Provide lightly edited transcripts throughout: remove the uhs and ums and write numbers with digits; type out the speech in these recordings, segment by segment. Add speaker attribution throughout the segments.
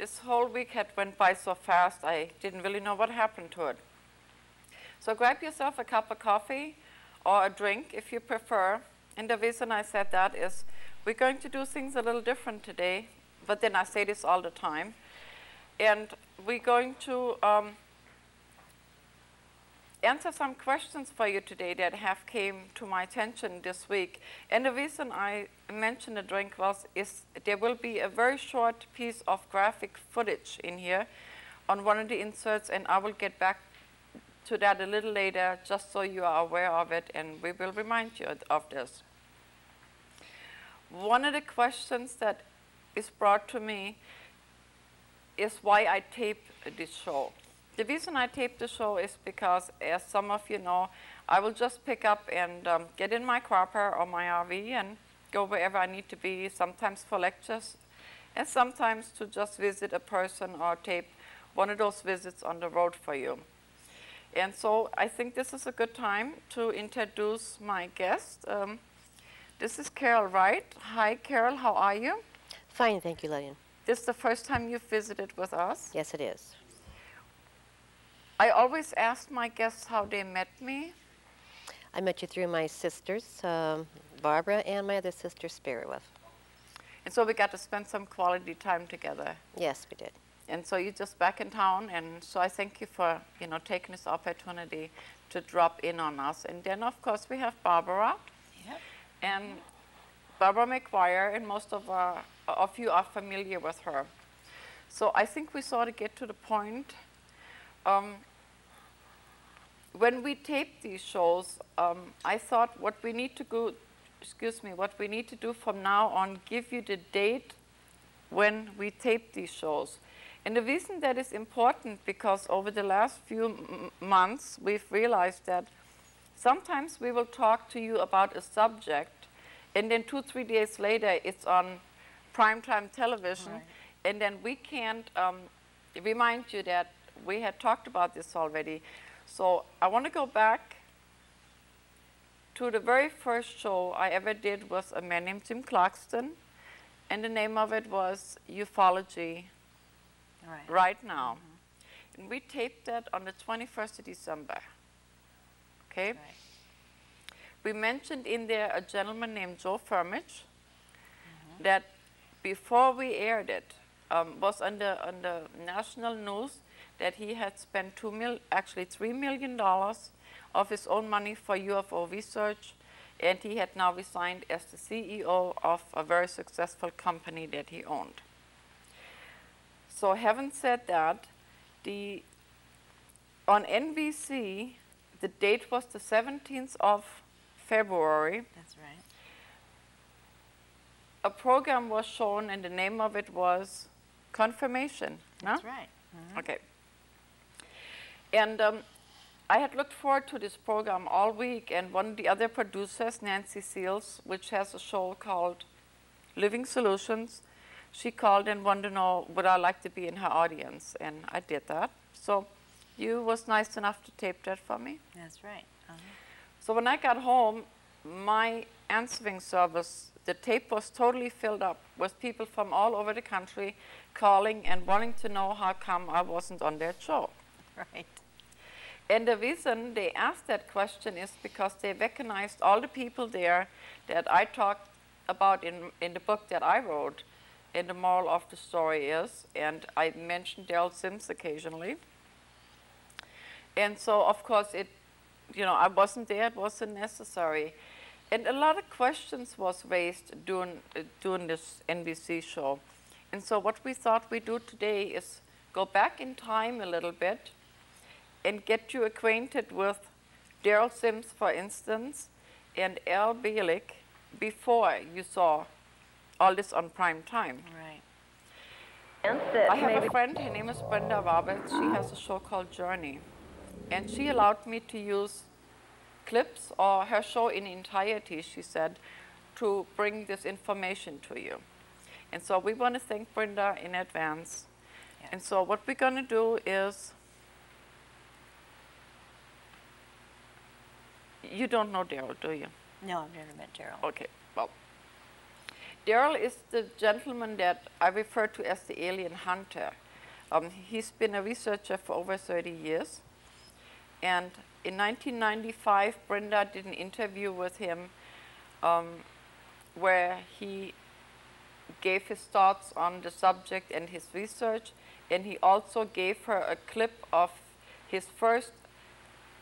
Speaker 1: This whole week had went by so fast, I didn't really know what happened to it. So grab yourself a cup of coffee or a drink if you prefer. And the reason I said that is we're going to do things a little different today, but then I say this all the time. And we're going to answer some questions for you today that have came to my attention this week. And the reason I mentioned the drink is there will be a very short piece of graphic footage in here on one of the inserts, and I will get back to that a little later just so you are aware of it, and we will remind you of this. One of the questions that is brought to me is why I tape this show. The reason I tape the show is because, as some of you know, I will just pick up and get in my crapper or my RV and go wherever I need to be, sometimes for lectures, and sometimes to just visit a person or tape one of those visits on the road for you. And so I think this is a good time to introduce my guest. This is Carol Wright. Hi, Carol, how are you?
Speaker 2: Fine, thank you, Lillian.
Speaker 1: This is the first time you've visited with us?
Speaker 2: Yes, it is.
Speaker 1: I always ask my guests how they met me.
Speaker 2: I met you through my sisters, Barbara, and my other sister, Spirit with.
Speaker 1: And so we got to spend some quality time together.
Speaker 2: Yes, we did.
Speaker 1: And so you're just back in town, and so I thank you for, taking this opportunity to drop in on us. And then, of course, we have Barbara.
Speaker 3: Yep.
Speaker 1: And Barbara McGuire, and most of you are familiar with her. So I think we sort of get to the point. When we tape these shows, I thought what we need to do from now on, give you the date when we tape these shows. And the reason that is important, because over the last few months, we've realized that sometimes we will talk to you about a subject, and then 2-3 days later, it's on primetime television,
Speaker 3: right.
Speaker 1: And then we can't remind you that we had talked about this already. So I want to go back to the very first show I ever did with a man named Tim Clarkston, and the name of it was Ufology Right Now. Mm-hmm. And we taped that on the 21st of December. Okay?
Speaker 3: Right.
Speaker 1: We mentioned in there a gentleman named Joe Firmich that before we aired it was on the national news that he had spent $3 million of his own money for UFO research, and he had now resigned as the CEO of a very successful company that he owned. So having said that, on NBC, the date was the 17th of February.
Speaker 3: That's right.
Speaker 1: A program was shown, and the name of it was Confirmation.
Speaker 3: That's
Speaker 1: no?
Speaker 3: right. Mm-hmm.
Speaker 1: Okay. And I had looked forward to this program all week, and one of the other producers, Nancy Seals, which has a show called Living Solutions, she called and wanted to know would I like to be in her audience, and I did that. So you was nice enough to tape that for me.
Speaker 3: That's right.
Speaker 1: So when I got home, my answering service, the tape was totally filled up with people from all over the country calling and wanting to know how come I wasn't on their show.
Speaker 3: Right.
Speaker 1: And the reason they asked that question is because they recognized all the people there that I talked about in the book that I wrote. And the moral of the story is, and I mentioned Derrell Sims occasionally. And so, of course, I wasn't there, it wasn't necessary. And a lot of questions was raised during this NBC show. And so what we thought we'd do today is go back in time a little bit and get you acquainted with Derrell Sims, for instance, and Al Bialik before you saw all this on prime time.
Speaker 3: Right.
Speaker 1: I have a friend, her name is Brenda Roberts. She has a show called Journey. And she allowed me to use clips or her show in entirety, she said, to bring this information to you. And so we want to thank Brenda in advance.
Speaker 3: Yes.
Speaker 1: And so what we're going to do is, you don't know Derrell, do you?
Speaker 3: No, I've never met Derrell.
Speaker 1: Okay, well. Derrel is the gentleman that I refer to as the alien hunter. He's been a researcher for over 30 years. And in 1995, Brenda did an interview with him where he gave his thoughts on the subject and his research. And he also gave her a clip of his first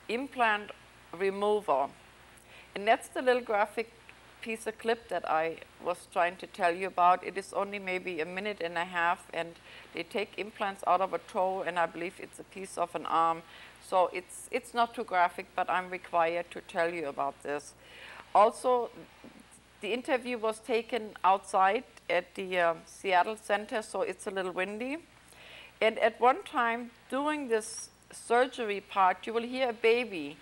Speaker 1: implant removal. And that's the little graphic piece of clip that I was trying to tell you about. It is only maybe a minute and a half, and they take implants out of a toe, and I believe it's a piece of an arm. So it's not too graphic, but I'm required to tell you about this. Also, the interview was taken outside at the Seattle Center, so it's a little windy. And at one time, during this surgery part, you will hear a baby.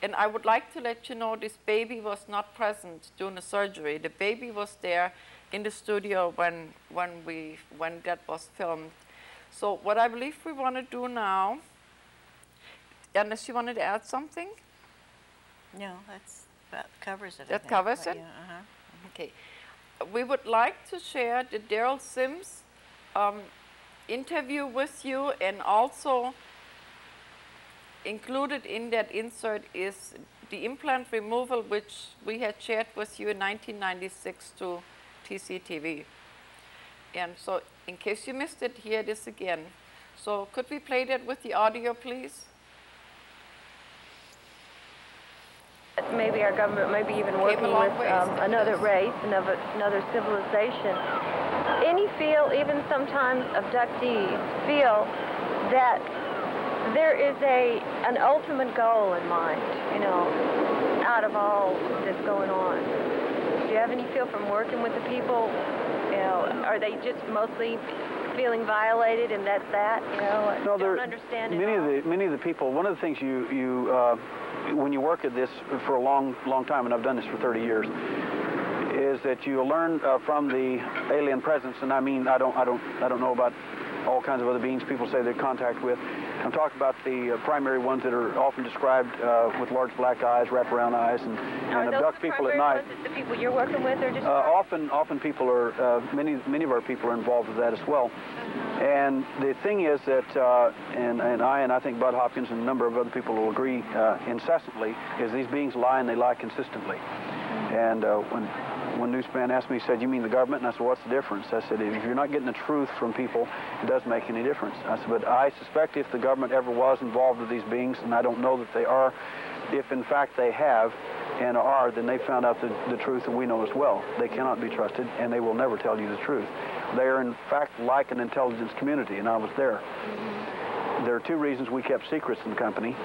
Speaker 1: And I would like to let you know this baby was not present during the surgery. The baby was there in the studio when that was filmed. So what I believe we want to do now, unless you wanted to add something?
Speaker 3: No, that covers it.
Speaker 1: That covers it?
Speaker 3: Yeah,
Speaker 1: Okay. We would like to share the Derrell Sims interview with you, and also included in that insert is the implant removal, which we had shared with you in 1996 to TCTV. And so in case you missed it, here it is again. So could we play that with the audio, please?
Speaker 4: Maybe our government may be even working with another race, another civilization. Any feel, even sometimes abductees feel that there is an ultimate goal in mind, you know, out of all that's going on. Do you have any feel from working with the people? You know, are they just mostly feeling violated, and that's that? You know,
Speaker 5: no,
Speaker 4: don't understand
Speaker 5: many of the people. One of the things when you work at this for a long time, and I've done this for 30 years, is that you learn from the alien presence. And I mean, I don't know about all kinds of other beings people say they're in contact with. I'm talking about the primary ones that are often described with large black eyes, wraparound eyes, and abduct people at night.
Speaker 4: The people you're working with are just
Speaker 5: often people are many of our people are involved with that as well. And the thing is that, and I think Bud Hopkins and a number of other people will agree incessantly, is these beings lie, and they lie consistently. And when Newsman asked me, he said, "You mean the government?" And I said, "What's the difference?" I said, "If you're not getting the truth from people, it doesn't make any difference." I said, "But I suspect if the government ever was involved with these beings, and I don't know that they are, if in fact they have and are, then they found out the truth that we know as well. They cannot be trusted, and they will never tell you the truth. They are in fact like an intelligence community, and I was there. There are two reasons we kept secrets in the company.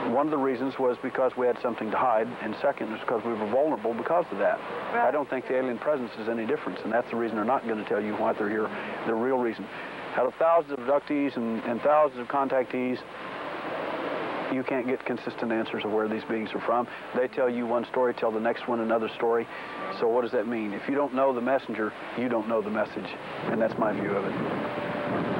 Speaker 5: One of the reasons was because we had something to hide, and second is because we were vulnerable because of that. Right. I don't think the alien presence is any difference, and that's the reason they're not going to tell you why they're here, the real reason. Out of thousands of abductees and thousands of contactees, you can't get consistent answers of where these beings are from. They tell you one story, tell the next one another story. So what does that mean? If you don't know the messenger, you don't know the message, and that's my view of it.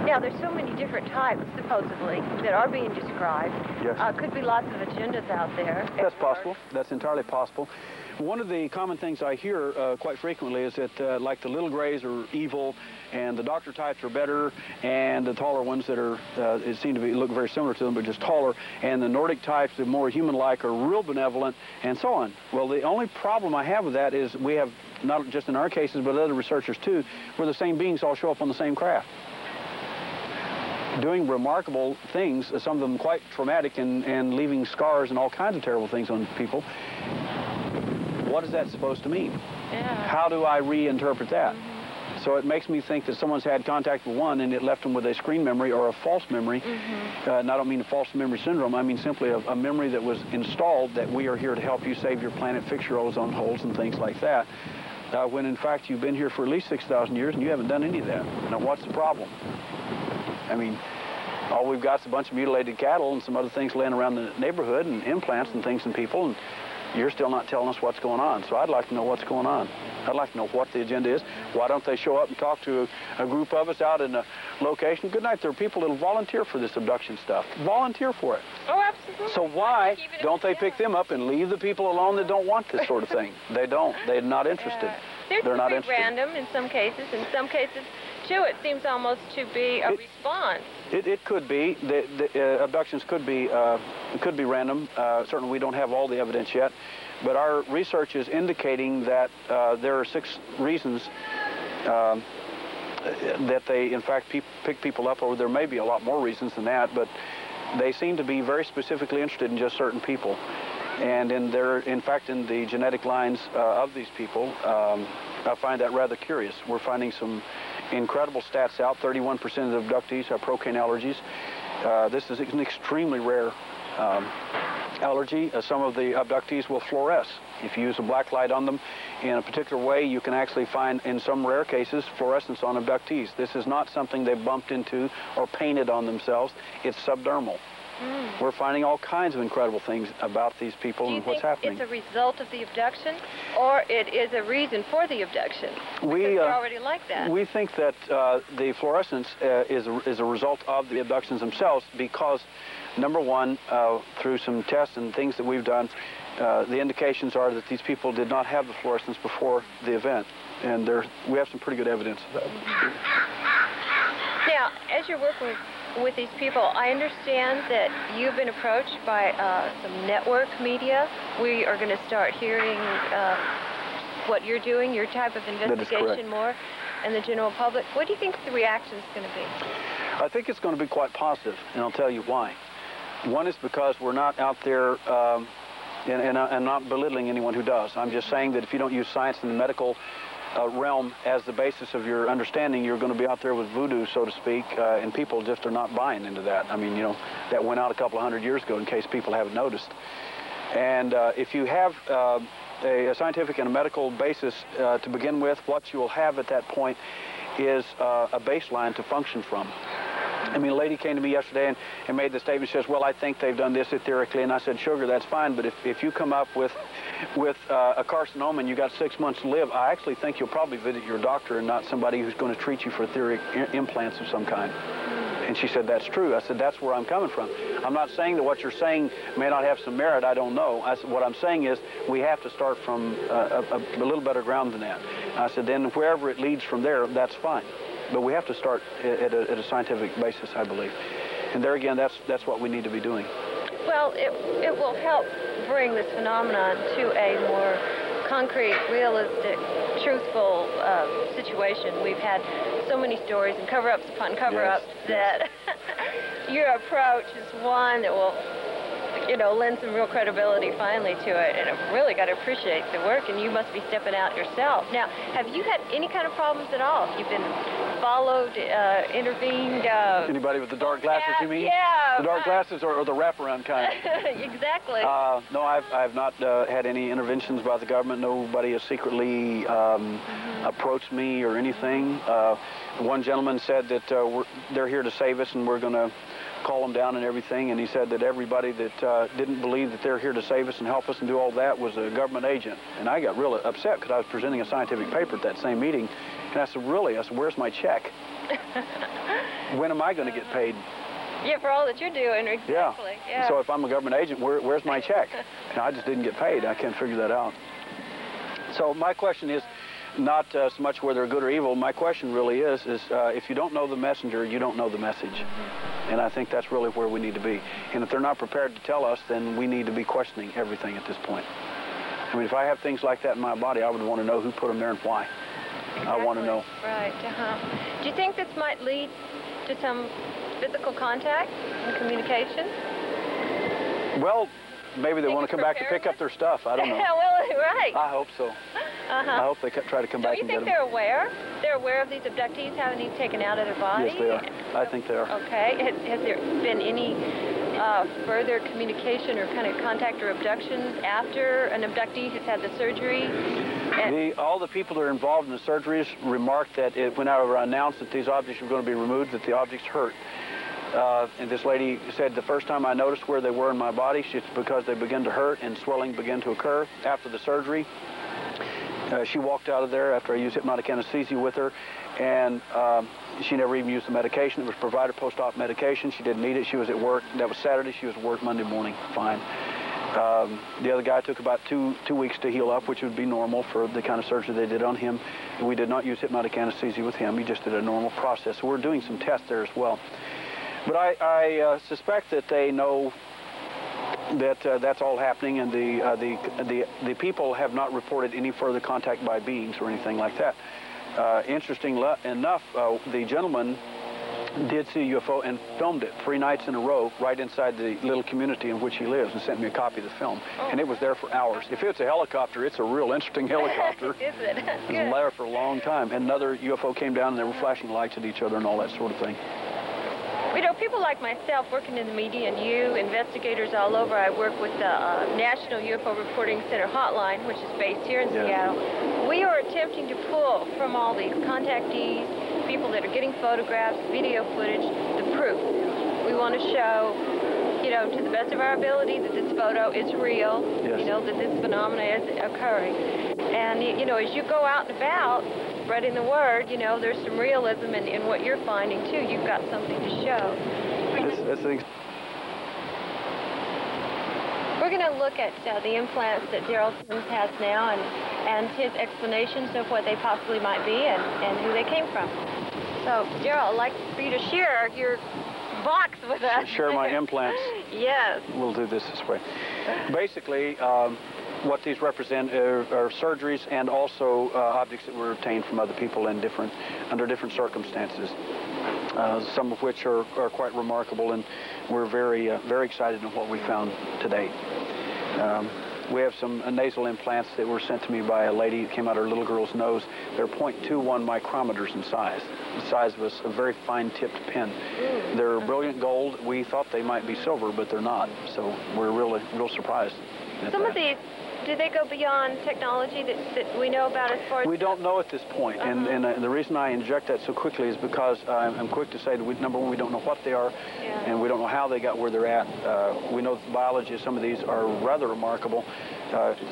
Speaker 4: Now, there's so many different types, supposedly, that are being described.
Speaker 5: Yes.
Speaker 4: Could be lots of agendas out there.
Speaker 5: That's possible. That's entirely possible. One of the common things I hear quite frequently is that, like, the little grays are evil, and the doctor types are better, and the taller ones that are, it seem to look very similar to them, but just taller, and the Nordic types, the more human-like, are real benevolent, and so on. Well, the only problem I have with that is we have, not just in our cases, but other researchers too, where the same beings all show up on the same craft, doing remarkable things, some of them quite traumatic and leaving scars and all kinds of terrible things on people. What is that supposed to mean?
Speaker 4: Yeah.
Speaker 5: How do I reinterpret that? So it makes me think that someone's had contact with one and it left them with a screen memory or a false memory. And I don't mean a false memory syndrome. I mean simply a memory that was installed that we are here to help you save your planet, fix your ozone holes and things like that. When in fact you've been here for at least 6,000 years and you haven't done any of that. Now what's the problem? I mean, all we've got is a bunch of mutilated cattle and some other things laying around the neighborhood and implants and things and people, and you're still not telling us what's going on. So I'd like to know what's going on. I'd like to know what the agenda is. Why don't they show up and talk to a group of us out in a location? Good night, there are people that will volunteer for this abduction stuff. Volunteer for it.
Speaker 4: Oh, absolutely.
Speaker 5: So why don't they pick them up and leave the people alone that don't want this sort of thing? They don't. They're not interested. They're not
Speaker 4: pretty
Speaker 5: interested.
Speaker 4: random in some cases. In some cases, too, it seems almost to be a response.
Speaker 5: It could be. The abductions could be random. Certainly, we don't have all the evidence yet, but our research is indicating that there are 6 reasons that they, in fact, pick people up, or there may be a lot more reasons than that, but they seem to be very specifically interested in just certain people. And in fact, in the genetic lines of these people, I find that rather curious. We're finding some incredible stats out. 31% of the abductees have procaine allergies. This is an extremely rare allergy. Some of the abductees will fluoresce. If you use a black light on them in a particular way, you can actually find, in some rare cases, fluorescence on abductees. This is not something they've bumped into or painted on themselves. It's subdermal. We're finding all kinds of incredible things about these people and what's happening.
Speaker 4: Do you think it's a result of the abduction, or it is a reason for the abduction? Because they're already like that.
Speaker 5: We think that the fluorescence is a result of the abductions themselves because, number one, through some tests and things that we've done, the indications are that these people did not have the fluorescence before the event, and we have some pretty good evidence of that.
Speaker 4: Now, as you're working with these people, I understand that you've been approached by some network media. We are going to start hearing what you're doing, your type of investigation more, and the general public. What do you think the reaction is going to be?
Speaker 5: I think it's going to be quite positive, and I'll tell you why. One is because we're not out there, and I'm not belittling anyone who does. I'm just saying that if you don't use science in the medical realm as the basis of your understanding, you're going to be out there with voodoo, so to speak, and people just are not buying into that. I mean, you know, that went out a couple of 100 years ago in case people haven't noticed. And if you have a scientific and a medical basis to begin with, what you will have at that point is a baseline to function from. I mean, a lady came to me yesterday and made the statement, she says, well, I think they've done this etherically, and I said, sugar, that's fine, but if you come up with a carcinoma and you got 6 months to live, I actually think you'll probably visit your doctor and not somebody who's going to treat you for etheric implants of some kind. And she said, that's true. I said, that's where I'm coming from. I'm not saying that what you're saying may not have some merit. I don't know. I said, what I'm saying is we have to start from a little better ground than that. I said, then wherever it leads from there, that's fine. But we have to start at a scientific basis, I believe. And there again, that's what we need to be doing.
Speaker 4: Well, it will help bring this phenomenon to a more concrete, realistic, truthful situation. We've had so many stories and cover-ups upon cover-ups that your approach is one that will, you know, lend some real credibility finally to it. And I've really got to appreciate the work, and you must be stepping out yourself. Now, have you had any kind of problems at all? Have you been followed, intervened?
Speaker 5: Anybody with the dark glasses, you mean?
Speaker 4: Yeah.
Speaker 5: The dark glasses or the wraparound kind?
Speaker 4: Exactly.
Speaker 5: No, I've not had any interventions by the government. Nobody has secretly approached me or anything. One gentleman said that they're here to save us and we're going to call them down and everything, and he said that everybody that didn't believe that they're here to save us and help us and do all that was a government agent. And I got really upset because I was presenting a scientific paper at that same meeting, and I said, really? I said, where's my check? When am I going to get paid?
Speaker 4: Yeah, for all that you're doing, exactly. Yeah.
Speaker 5: So if I'm a government agent, where's my check? And I just didn't get paid. I can't figure that out. So my question is not so much whether they're good or evil. My question really is if you don't know the messenger, you don't know the message. And I think that's really where we need to be. And if they're not prepared to tell us, then we need to be questioning everything at this point. I mean, if I have things like that in my body, I would want to know who put them there and why. Exactly. I want to know.
Speaker 4: Right. Do you think this might lead to some physical contact and communication?
Speaker 5: Well, maybe they want to come back to pick up their stuff. I don't know.
Speaker 4: Well, right.
Speaker 5: I hope so. I hope they try to come back and get them.
Speaker 4: Do you think they're aware? They're aware of these abductees having these taken out of their body?
Speaker 5: Yes, they are. I think they are.
Speaker 4: Okay. Has there been any further communication or kind of contact or abductions after an abductee has had the surgery?
Speaker 5: All the people that are involved in the surgeries remarked that when I announced that these objects were going to be removed, that the objects hurt. And this lady said the first time I noticed where they were in my body, it's because they began to hurt and swelling began to occur after the surgery. She walked out of there after I used hypnotic anesthesia with her, and she never even used the medication. It was provider post-op medication. She didn't need it. She was at work. That was Saturday. She was at work Monday morning. Fine. The other guy took about two weeks to heal up, which would be normal for the kind of surgery they did on him. We did not use hypnotic anesthesia with him. He just did a normal process. So we're doing some tests there as well. But I suspect that they know that that's all happening, and the people have not reported any further contact by beings or anything like that. Interesting enough, the gentleman did see a UFO and filmed it 3 nights in a row right inside the little community in which he lives, and sent me a copy of the film. And it was there for hours. If it's a helicopter, it's a real interesting helicopter.
Speaker 4: Is it?
Speaker 5: It was there for a long time. And another UFO came down, and they were flashing lights at each other and all that sort of thing.
Speaker 4: You know, people like myself working in the media, and you, investigators all over, I work with the National UFO Reporting Center Hotline, which is based here in Seattle. We are attempting to pull from all these contactees, people that are getting photographs, video footage, the proof. We want to show, you know, to the best of our ability that this photo is real, you know, that this phenomena is occurring. And, you know, as you go out and about, spreading the word, you know, there's some realism in what you're finding, too. You've got something to show. We're going to look at the implants that Derrell Sims has now, and his explanations of what they possibly might be and who they came from. So, Derrell, I'd like for you to share your box with us.
Speaker 5: Share my implants.
Speaker 4: Yes.
Speaker 5: We'll do this way. Basically, what these represent are surgeries and also objects that were obtained from other people in under different circumstances. Some of which are quite remarkable, and we're very excited in what we found today. We have some nasal implants that were sent to me by a lady that came out of her little girl's nose. They're 0.21 micrometers in size, the size of a very fine-tipped pin. They're brilliant gold. We thought they might be silver, but they're not. So we're real surprised at
Speaker 4: Some
Speaker 5: that.
Speaker 4: of these, do they go beyond technology that we know about as far as...
Speaker 5: We don't know at this point, and the reason I inject that so quickly is because I'm quick to say that number one, we don't know what they are, and we don't know how they got where they're at. We know the biology of some of these are rather remarkable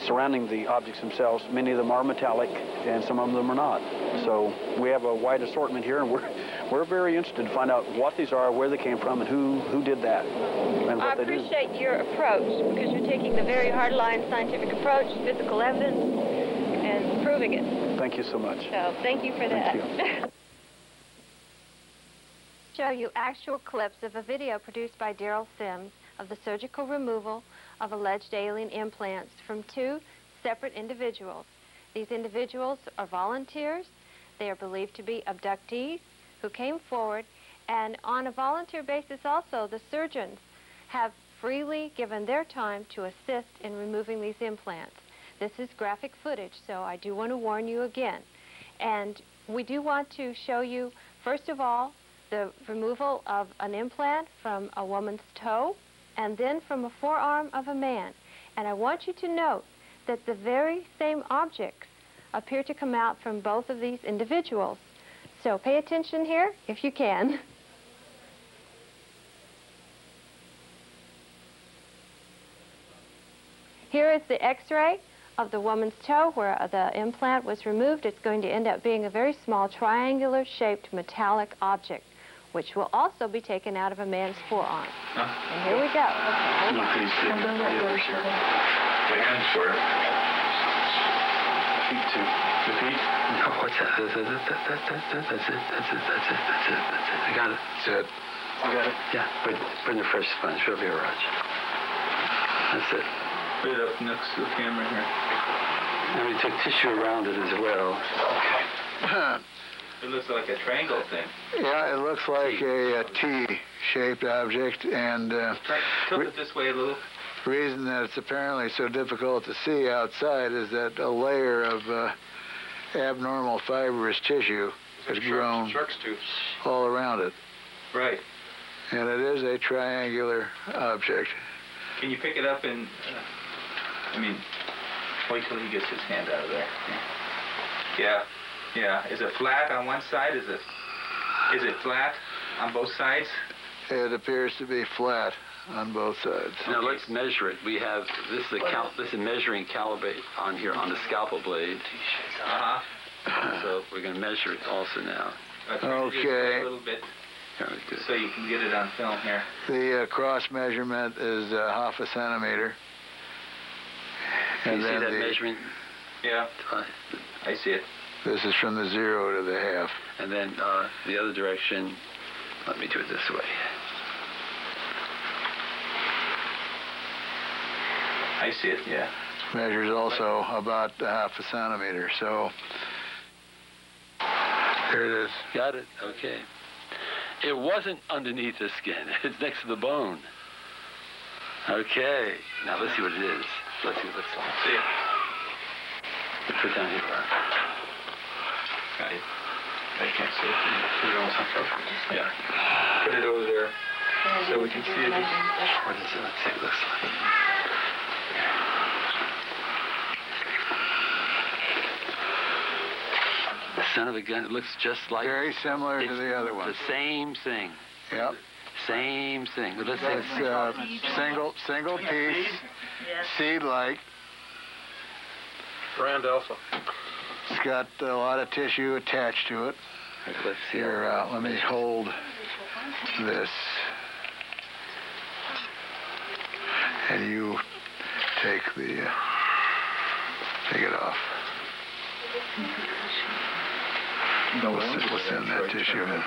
Speaker 5: surrounding the objects themselves. Many of them are metallic, and some of them are not. So we have a wide assortment here, and we're very interested to find out what these are, where they came from, and who did that, and what they do.
Speaker 4: I appreciate your approach, because you're taking the very hardline scientific approach, physical evidence, and proving it.
Speaker 5: Thank you so much.
Speaker 4: So thank you for that.
Speaker 5: Thank you.
Speaker 4: Show you actual clips of a video produced by Derrell Sims of the surgical removal of alleged alien implants from 2 separate individuals. These individuals are volunteers. They are believed to be abductees who came forward, and on a volunteer basis also, the surgeons have freely given their time to assist in removing these implants. This is graphic footage, so I do want to warn you again. And we do want to show you, first of all, the removal of an implant from a woman's toe, and then from a forearm of a man. And I want you to note that the very same objects appear to come out from both of these individuals. So pay attention here, if you can. Here is the x-ray of the woman's toe where the implant was removed. It's going to end up being a very small triangular-shaped metallic object, which will also be taken out of a man's forearm. And here we go.
Speaker 6: My hands short. Feet too. The feet? No, what's that? That's it. I got it. That's it. You got it? Yeah, bring the fresh sponge. It'll be a rush. That's it. Put it up next to the camera here. And we took tissue around it as well. Okay. It looks like a triangle thing.
Speaker 7: Yeah, it looks like a T-shaped object, and
Speaker 6: tilt it this way a little.
Speaker 7: The reason that it's apparently so difficult to see outside is that a layer of abnormal fibrous tissue has grown all around it.
Speaker 6: Right.
Speaker 7: And it is a triangular object.
Speaker 6: Can you pick it up and, I mean, wait till he gets his hand out of there. Yeah. Yeah. Is it flat on one side? Is it flat on both sides?
Speaker 7: It appears to be flat on both sides.
Speaker 8: Now let's measure it. We have this is a measuring calibrate on here on the scalpel blade. So we're going to measure it also now.
Speaker 7: Okay.
Speaker 6: A little bit, so you can get it on film here.
Speaker 7: The cross measurement is 1/2 centimeter.
Speaker 8: Can you see that measurement?
Speaker 6: Yeah, I see it.
Speaker 7: This is from the 0 to the half.
Speaker 8: And then the other direction, let me do it this way.
Speaker 6: I see it, yeah.
Speaker 7: Measures also about ½ a centimeter, so there it is.
Speaker 8: Got it, okay. It wasn't underneath the skin, it's next to the bone. Okay, now let's see what it is. Let's see what it looks like.
Speaker 6: See it.
Speaker 8: Put it down here.
Speaker 6: Got it. I can't see it. Put it on something. Yeah. Put it over there so we can see it.
Speaker 8: What is it? Let's see what it looks like. The son of a gun, it looks just like...
Speaker 7: Very similar to the other one.
Speaker 8: The same thing.
Speaker 7: Yep.
Speaker 8: Same thing. Let's
Speaker 7: That's single piece, seed-like.
Speaker 6: Brand alpha.
Speaker 7: It's got a lot of tissue attached to it.
Speaker 8: Let's see.
Speaker 7: Here, let me hold this. And you take it off. We'll send that tissue in.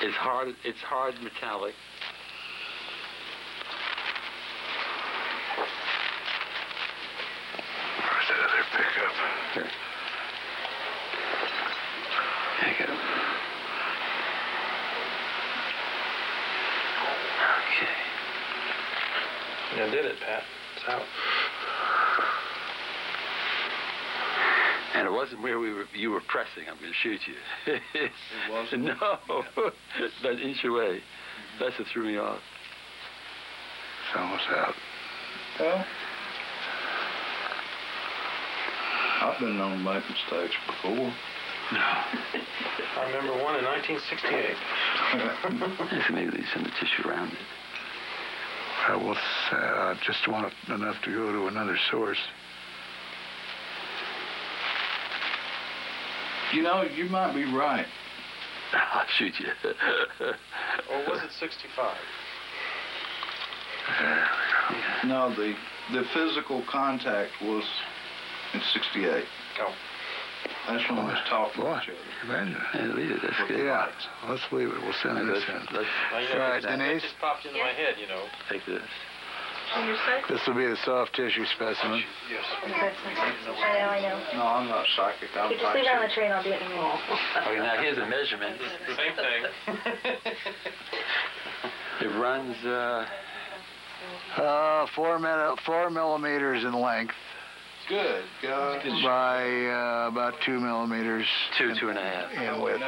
Speaker 8: It's hard metallic.
Speaker 7: Where's that other pickup?
Speaker 8: Here. There you go. Okay.
Speaker 6: You did it, Pat. It's out.
Speaker 8: And it wasn't where you were pressing. I'm going to shoot you. It wasn't? No. About an inch away. That's what threw me off.
Speaker 7: It's almost out.
Speaker 9: Well, I've been known to make mistakes before.
Speaker 8: No.
Speaker 6: I remember one in 1968.
Speaker 8: Yes, maybe leave some of the tissue around it.
Speaker 7: I will just want enough to go to another source.
Speaker 9: You know, you might be right.
Speaker 8: I'll shoot you.
Speaker 6: Or was it 65?
Speaker 8: There we go.
Speaker 9: No, the physical contact was in 68.
Speaker 6: Oh.
Speaker 9: That's when we was talking to each other.
Speaker 7: Imagine.
Speaker 8: Yeah, leave it. That's good.
Speaker 7: Yeah, let's leave it. We'll send this in.
Speaker 8: Let's
Speaker 7: All right, Denise.
Speaker 6: It just popped into my head, you know.
Speaker 8: take this.
Speaker 7: This will be the soft tissue specimen.
Speaker 6: Yes.
Speaker 4: I know.
Speaker 9: No, I'm not psychic. I'm
Speaker 4: You just leave it on the tray and I'll do it in the wall.
Speaker 8: Okay, now here's a measurement.
Speaker 6: Same thing.
Speaker 8: It runs,
Speaker 7: 4 millimeters in length
Speaker 9: good. God.
Speaker 7: by about 2 millimeters
Speaker 8: 2.5.
Speaker 7: in width.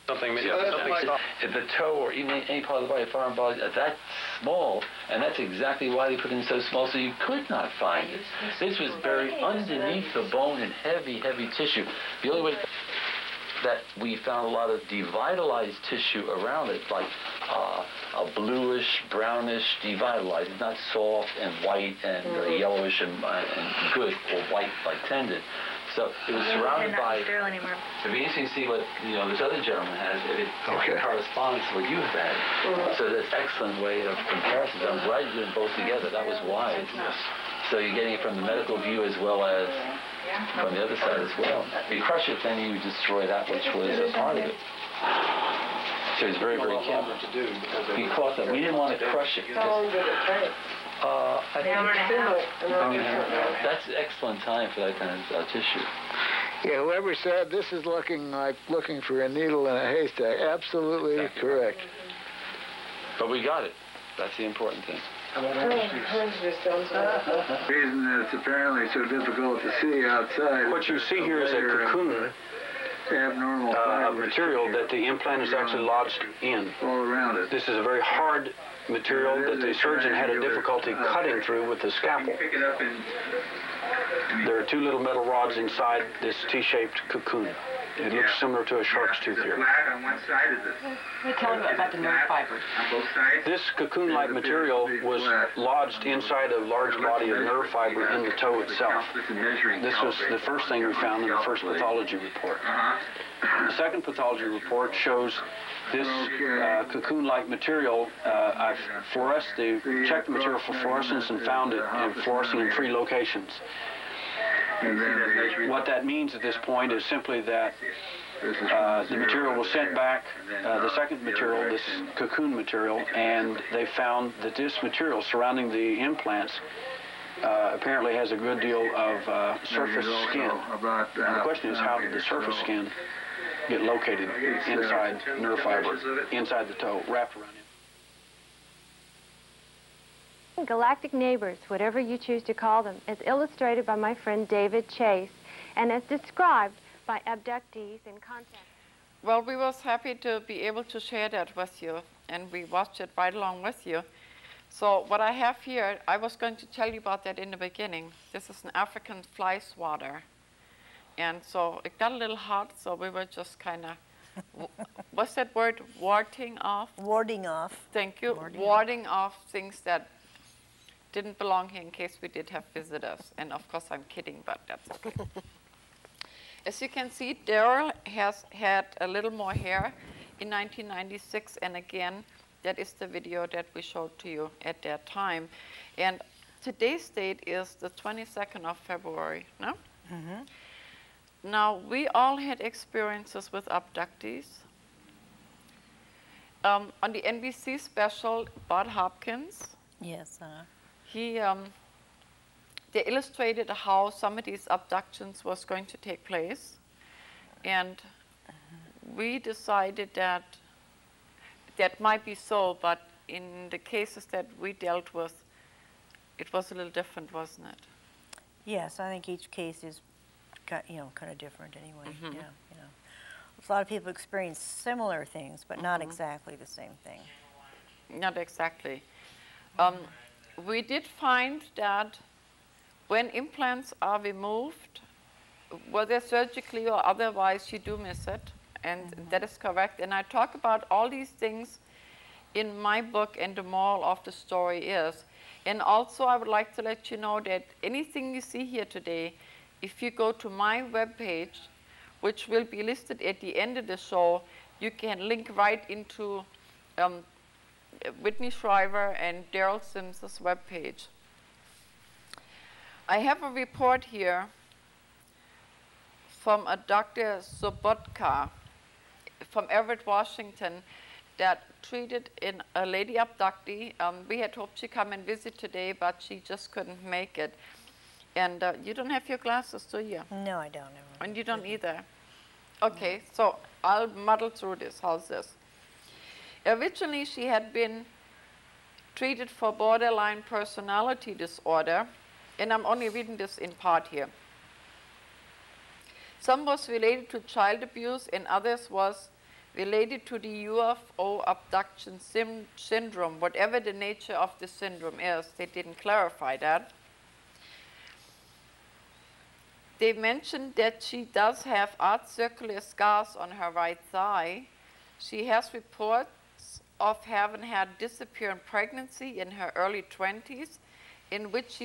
Speaker 6: Something
Speaker 8: If the toe or even any part of the body, foreign body, that small, and that's exactly why they put it in so small, so you could not find it. This was buried underneath the bone in heavy, heavy tissue. The only way that we found a lot of devitalized tissue around it, like a bluish, brownish devitalized. It's not soft and white and yellowish and good, or white like tendon. So it was surrounded by. It'd be interesting to see what this other gentleman has, if it corresponds to what you have had. So that's an excellent way of comparison. I'm glad you did them both together. That was wise. So you're getting it from the medical view as well as from the other side as well. If you crush it, then you destroy that which was a part of it. So he's very, very careful. He caught that. We didn't want to crush it.
Speaker 4: How long did it take?
Speaker 8: I think that's an excellent time for that kind of tissue.
Speaker 7: Yeah, whoever said this is looking for a needle in a haystack, absolutely correct.
Speaker 8: But we got it. That's the important thing.
Speaker 7: The reason that it's apparently so difficult to see outside.
Speaker 5: What you see here is a cocoon
Speaker 7: abnormal
Speaker 5: material that the implant is actually lodged in.
Speaker 7: All around it.
Speaker 5: This is a very hard material that the surgeon had a difficulty cutting through with the scalpel. There are 2 little metal rods inside this T-shaped cocoon. It looks similar to a shark's tooth here.
Speaker 10: On one side of
Speaker 11: We're telling about the nerve fibers.
Speaker 10: On both sides.
Speaker 5: This cocoon-like material was lodged inside a large body of nerve fiber in the toe itself. This was the first thing we found in the first pathology report. The second pathology report shows this cocoon-like material. I checked the material for fluorescence and found it fluorescing in 3 locations. What that means at this point is simply that the material was sent back, the second material, this cocoon material, and they found that this material surrounding the implants apparently has a good deal of surface skin. And the question is, how did the surface skin get located inside nerve fiber, inside the toe, wrapped around it?
Speaker 4: Galactic neighbors, whatever you choose to call them, is illustrated by my friend David Chase and as described by abductees in contact.
Speaker 1: Well, we was happy to be able to share that with you, and we watched it right along with you. So what I have here, I was going to tell you about that in the beginning. This is an African fly swatter. And so it got a little hot, so we were just kind of, what's that word, warding off?
Speaker 3: Warding off.
Speaker 1: Thank you. Warding off things that didn't belong here in case we did have visitors. And of course I'm kidding, but that's okay. As you can see, Derrel has had a little more hair in 1996, and again, that is the video that we showed to you at that time. And today's date is the 22nd of February, no?
Speaker 3: Mm-hmm.
Speaker 1: Now, we all had experiences with abductees. On the NBC special, Bud Hopkins,
Speaker 3: Yes.
Speaker 1: they illustrated how some of these abductions was going to take place. And we decided that that might be so, but in the cases that we dealt with, it was a little different, wasn't it?
Speaker 3: Yes, I think each case is, kind of different anyway. Yeah, a lot of people experience similar things, but not exactly the same thing.
Speaker 1: Not exactly. We did find that when implants are removed, whether surgically or otherwise, you do miss it, and that is correct. And I talk about all these things in my book, and the moral of the story is. And also, I would like to let you know that anything you see here today, if you go to my webpage, which will be listed at the end of the show, you can link right into Whitney Shriver and Derrell Sims' webpage. I have a report here from a Dr. Sobotka from Everett, Washington, that treated in a lady abductee. We had hoped she'd come and visit today, but she just couldn't make it. And you don't have your glasses, do you?
Speaker 3: No, I don't.
Speaker 1: And you don't either. Okay, so I'll muddle through this. How's this? Originally, she had been treated for borderline personality disorder, and I'm only reading this in part here. Some was related to child abuse, and others was related to the UFO abduction syndrome, whatever the nature of the syndrome is. They didn't clarify that. They mentioned that she does have arch circular scars on her right thigh. She has reports of having had disappearing pregnancy in her early 20s, in which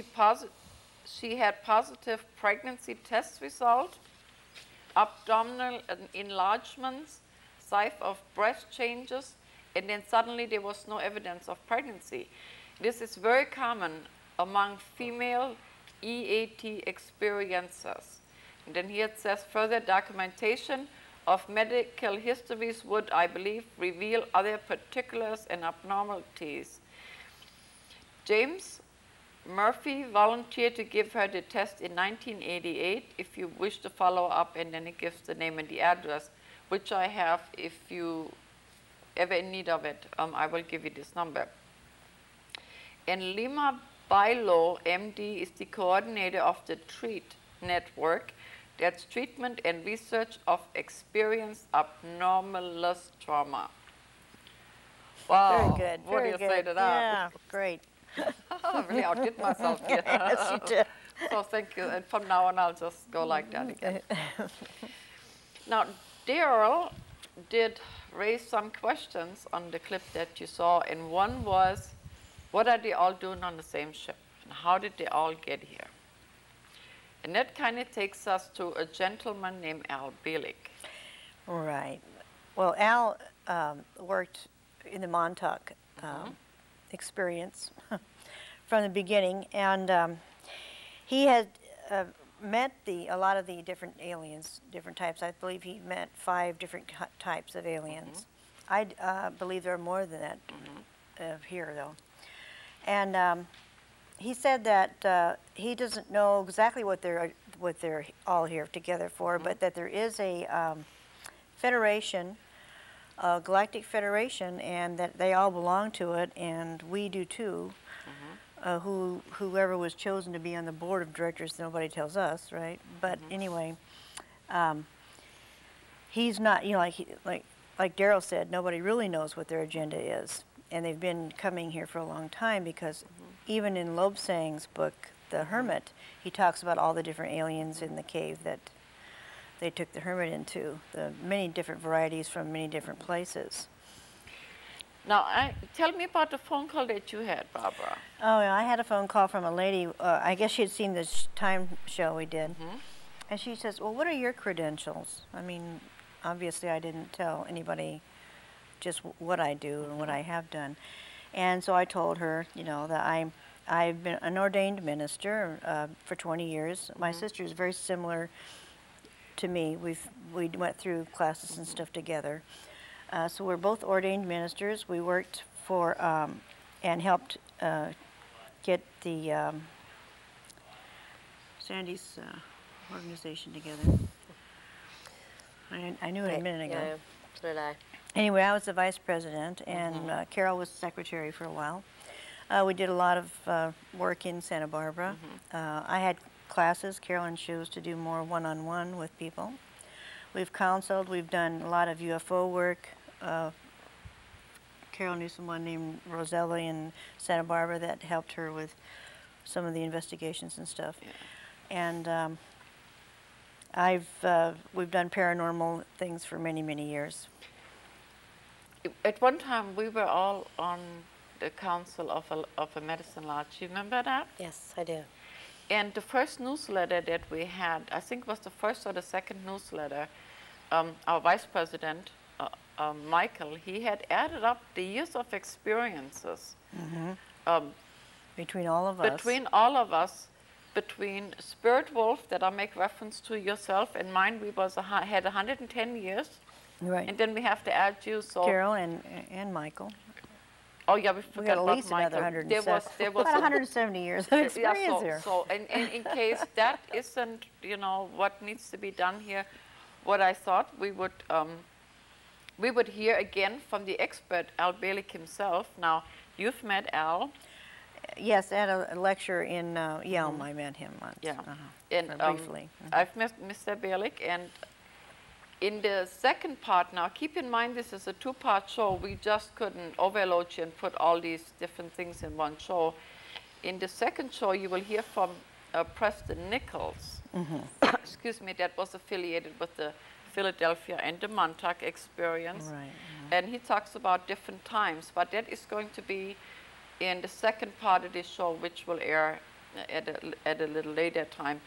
Speaker 1: she had positive pregnancy test result, abdominal enlargements, size of breast changes, and then suddenly there was no evidence of pregnancy. This is very common among female EAT experiencers. And then here it says further documentation of medical histories would, I believe, reveal other particulars and abnormalities. James Murphy volunteered to give her the test in 1988 if you wish to follow up, and then it gives the name and the address, which I have. If you ever in need of it, I will give you this number. And Lima Bailo, MD, is the coordinator of the TREAT network. That's treatment and research of experienced abnormalist trauma. Wow.
Speaker 3: Very good.
Speaker 1: What do you say to that?
Speaker 3: Yeah, great.
Speaker 1: I really outdid myself here.
Speaker 3: Yes, you did.
Speaker 1: So thank you. And from now on, I'll just go like that again. Now, Derrel did raise some questions on the clip that you saw, and one was, what are they all doing on the same ship, and how did they all get here? And that kind of takes us to a gentleman named Al Bielek.
Speaker 3: Right. Well, Al worked in the Montauk experience from the beginning, and he had met a lot of the different aliens, different types. I believe he met 5 different types of aliens. I believe there are more than that here, though. And he said that he doesn't know exactly what they're all here together for, but that there is a federation, a galactic federation, and that they all belong to it, and we do too. Whoever was chosen to be on the board of directors, nobody tells us, right? But anyway, he's not, you know, like Derrel said, nobody really knows what their agenda is, and they've been coming here for a long time, because even in Lobsang's book, The Hermit, he talks about all the different aliens in the cave that they took the hermit into, the many different varieties from many different places.
Speaker 1: Now, tell me about the phone call that you had, Barbara.
Speaker 3: Oh, yeah, I had a phone call from a lady. I guess she had seen this time show we did. And she says, well, what are your credentials? I mean, obviously I didn't tell anybody just what I do and what I have done. And so I told her, you know, that I've been an ordained minister for 20 years. My sister is very similar to me. We went through classes and stuff together. So we're both ordained ministers. We worked for and helped get the Sandy's organization together. I knew it a minute ago.
Speaker 2: Yeah, so did I.
Speaker 3: Anyway, I was the vice president, and Carol was secretary for a while. We did a lot of work in Santa Barbara. I had classes. Carolyn chose to do more one-on-one with people. We've counseled. We've done a lot of UFO work. Carol knew someone named Rosella in Santa Barbara that helped her with some of the investigations and stuff. And we've done paranormal things for many, many years.
Speaker 1: At one time, we were all on the council of a medicine lodge. You remember that?
Speaker 2: Yes, I do.
Speaker 1: And the first newsletter that we had, I think it was the first or the second newsletter, our vice president, Michael, he had added up the years of experiences.
Speaker 3: Between all of us.
Speaker 1: Between all of us, between Spirit Wolf, that I make reference to yourself, and mine, we had 110 years.
Speaker 3: Right.
Speaker 1: And then we have to add you, so...
Speaker 3: Carol and Michael.
Speaker 1: Oh, yeah, we forgot
Speaker 3: at least
Speaker 1: about
Speaker 3: another
Speaker 1: Michael.
Speaker 3: 170.
Speaker 1: There was
Speaker 3: about 170 years of experience here.
Speaker 1: So in case that isn't, you know, what needs to be done here, what I thought we would hear again from the expert, Al Bielek himself. Now, you've met Al.
Speaker 3: Yes, at a lecture in Yelm, I met him once.
Speaker 1: Yeah, and
Speaker 3: briefly.
Speaker 1: I've met Mr. Bielek, and in the second part, now keep in mind this is a 2-part show. We just couldn't overload you and put all these different things in one show. In the second show, you will hear from Preston Nichols, excuse me, that was affiliated with the Philadelphia and the Montauk experience.
Speaker 3: Right.
Speaker 1: And he talks about different times, but that is going to be in the second part of this show, which will air at a little later time.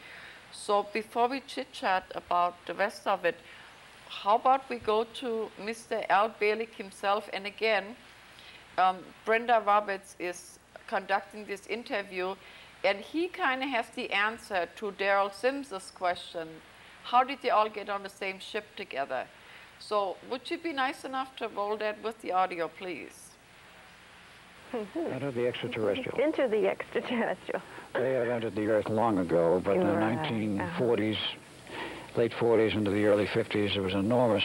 Speaker 1: So before we chit-chat about the rest of it, how about we go to Mr. Al Bielek himself? And again, Brenda Roberts is conducting this interview, and he kind of has the answer to Derrell Sims's question, how did they all get on the same ship together? So would you be nice enough to roll that with the audio, please?
Speaker 12: Enter the extraterrestrial.
Speaker 4: Into the extraterrestrial.
Speaker 12: They had entered the Earth long ago, but in the 1940s, late 40s into the early 50s, there was an enormous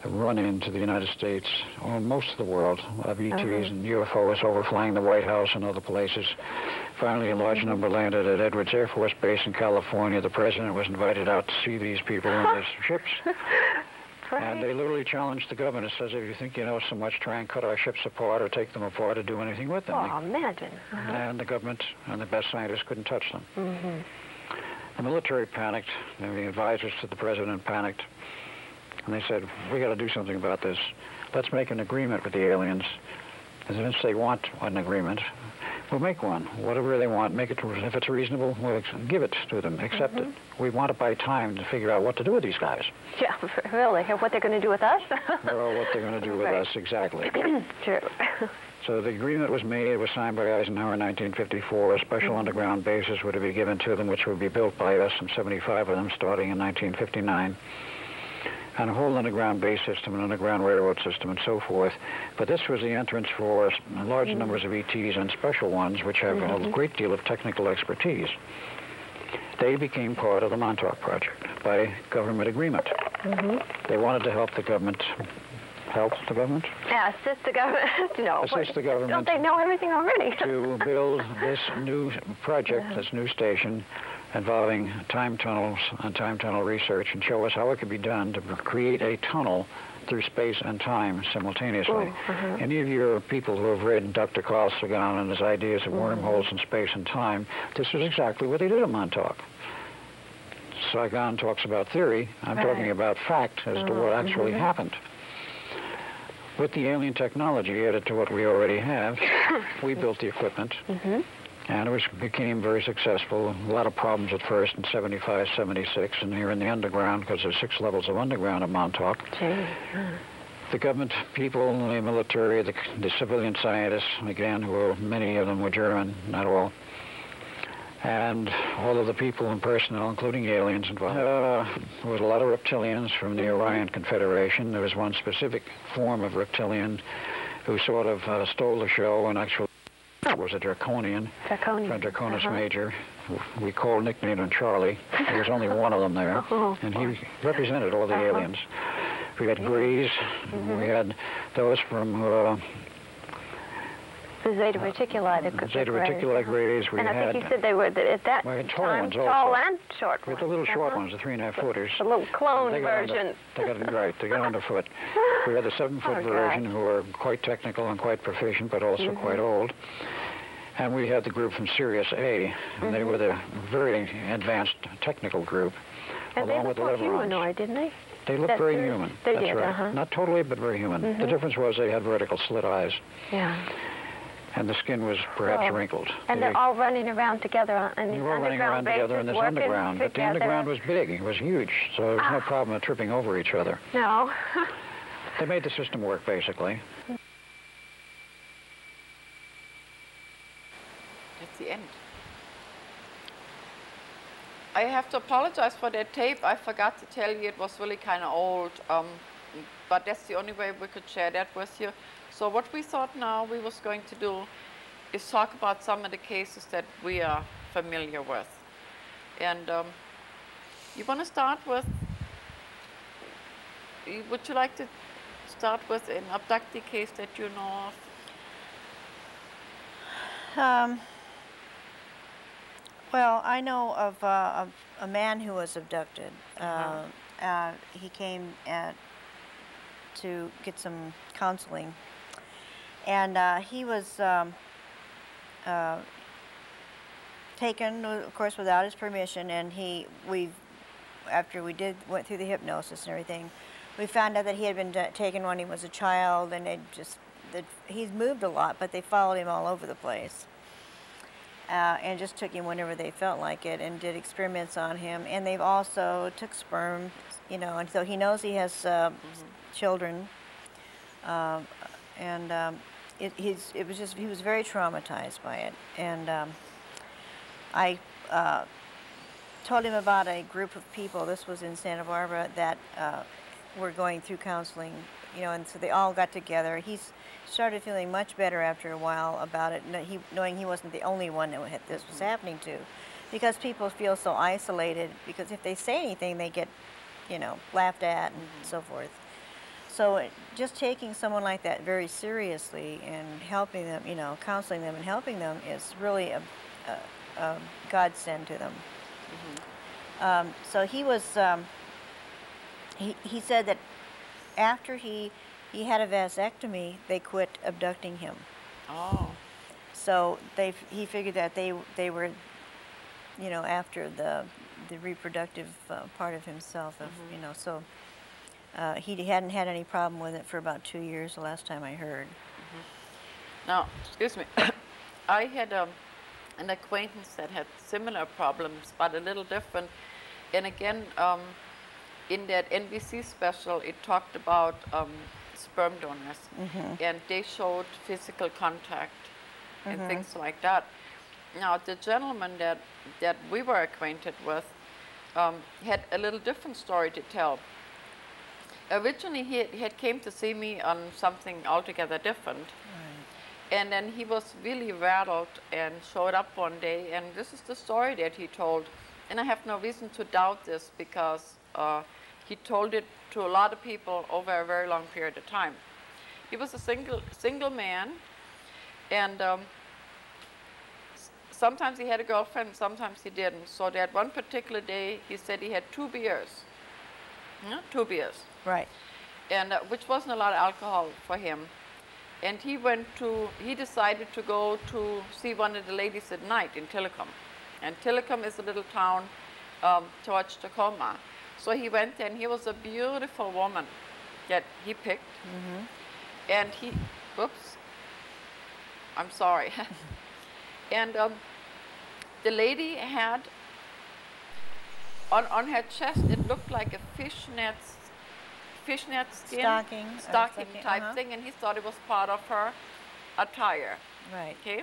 Speaker 12: run-in to the United States, or most of the world, of ETs and UFOs overflying the White House and other places. Finally, a large number landed at Edwards Air Force Base in California. The president was invited out to see these people in their ships. And they literally challenged the government. It says, if you think you know so much, try and cut our ships apart or take them apart or do anything with them.
Speaker 4: Oh, imagine.
Speaker 12: And the government and the best scientists couldn't touch them. The military panicked, and the advisors to the president panicked, And they said, we got to do something about this. Let's make an agreement with the aliens. And since they want an agreement, we'll make one. Whatever they want, make it, if it's reasonable, we'll give it to them, accept it. We want to buy time to figure out what to do with these guys.
Speaker 4: Yeah, really. What they're going to do with us?
Speaker 12: Well, what they're going to do with us, exactly.
Speaker 4: True.
Speaker 12: So the agreement was made. It was signed by Eisenhower in 1954. A special underground bases were to be given to them, which would be built by us, some 75 of them, starting in 1959. And a whole underground base system, an underground railroad system, and so forth. But this was the entrance for large numbers of ETs and special ones, which have a great deal of technical expertise. They became part of the Montauk Project by government agreement. They wanted to help the government. Help the government?
Speaker 4: Yeah, assist the government. No,
Speaker 12: assist the government.
Speaker 4: Don't they know everything already?
Speaker 12: To build this new project, this new station, involving time tunnels and time tunnel research, and show us how it could be done to create a tunnel through space and time simultaneously. Any of your people who have read Dr. Carl Sagan and his ideas of wormholes in space and time, this is exactly what they did at Montauk. Sagan talks about theory. I'm talking about fact as to what actually happened. With the alien technology added to what we already have, we built the equipment. And it became very successful. A lot of problems at first in 75, 76, and here in the underground, because there's 6 levels of underground at Montauk. The government people, the military, the civilian scientists, again, many of them were German, not all. And all of the people and personnel, including aliens involved. There was a lot of reptilians from the Orion Confederation. There was one specific form of reptilian who sort of stole the show and actually was a Draconian. From Draconis Major. We nicknamed him Charlie. There was only one of them there. And he represented all the aliens. We had Greys. We had those from...
Speaker 4: the Zeta Reticuli.
Speaker 12: Zeta Reticuli Greys.
Speaker 4: And I think you said they were at that
Speaker 12: time
Speaker 4: tall and short
Speaker 12: ones. The little short ones, the 3.5 footers.
Speaker 4: The little clone version.
Speaker 12: They got underfoot. We had the 7-foot version who were quite technical and quite proficient, but also quite old. And we had the group from Sirius A. And they were the very advanced technical group.
Speaker 4: And they looked more humanoid, didn't they?
Speaker 12: They looked very human.
Speaker 4: They
Speaker 12: That's
Speaker 4: did,
Speaker 12: right. Not totally, but very human. The difference was they had vertical slit eyes.
Speaker 4: Yeah.
Speaker 12: And the skin was perhaps wrinkled.
Speaker 4: And they're all running around together in
Speaker 12: these underground bases. They were running around together in this underground. But the underground was big. It was huge. So there was no problem of tripping over each other.
Speaker 4: No.
Speaker 12: They made the system work, basically.
Speaker 1: That's the end. I have to apologize for that tape. I forgot to tell you it was really kind of old. But that's the only way we could share that with you. So what we thought now we was going to do is talk about some of the cases that we are familiar with. And you want to start with, would you like to start with an abductee case that you know of?
Speaker 3: Well, I know of a man who was abducted. He came to get some counseling. And he was taken, of course, without his permission. And after we went through the hypnosis and everything, we found out that he had been taken when he was a child, and he's moved a lot, but they followed him all over the place, and just took him whenever they felt like it, and did experiments on him. And they've also took sperm, and so he knows he has children. He was very traumatized by it, and I told him about a group of people. This was in Santa Barbara that were going through counseling, and so they all got together. He started feeling much better after a while about it, knowing he wasn't the only one that this was happening to, because people feel so isolated. Because if they say anything, they get, laughed at and so forth. So just taking someone like that very seriously and helping them, counseling them and helping them is really a godsend to them. So he was, he said that after he had a vasectomy, they quit abducting him.
Speaker 1: Oh.
Speaker 3: So he figured that they were, after the reproductive part of himself, so. he hadn't had any problem with it for about 2 years, the last time I heard.
Speaker 1: Now, excuse me, I had an acquaintance that had similar problems, but a little different. And again, in that NBC special, it talked about sperm donors, and they showed physical contact and things like that. Now, the gentleman that we were acquainted with had a little different story to tell. Originally, he had came to see me on something altogether different. And then he was really rattled and showed up one day, and this is the story that he told. And I have no reason to doubt this because he told it to a lot of people over a very long period of time. He was a single man, and sometimes he had a girlfriend, sometimes he didn't. So that one particular day, he said he had 2 beers. 2 beers.
Speaker 3: Right.
Speaker 1: And which wasn't a lot of alcohol for him. And he decided to go to see one of the ladies at night in Tillicum. And Tillicum is a little town towards Tacoma. So he went there, and he was a beautiful woman that he picked. And whoops, I'm sorry. And the lady had, on her chest, it looked like a fishnet skin, stocking type thing, and he thought it was part of her attire.
Speaker 3: Right.
Speaker 1: Okay.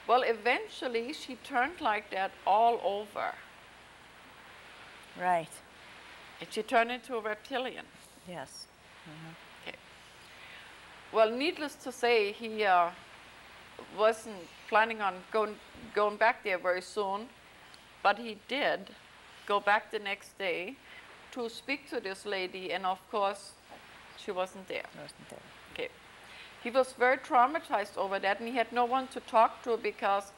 Speaker 1: Well, eventually she turned like that all over.
Speaker 3: Right.
Speaker 1: And she turned into a reptilian.
Speaker 3: Yes.
Speaker 1: Okay. Well, needless to say, he wasn't planning on going back there very soon, but he did go back the next day to speak to this lady, and of course, she wasn't there. Okay. He was very traumatized over that, and he had no one to talk to because,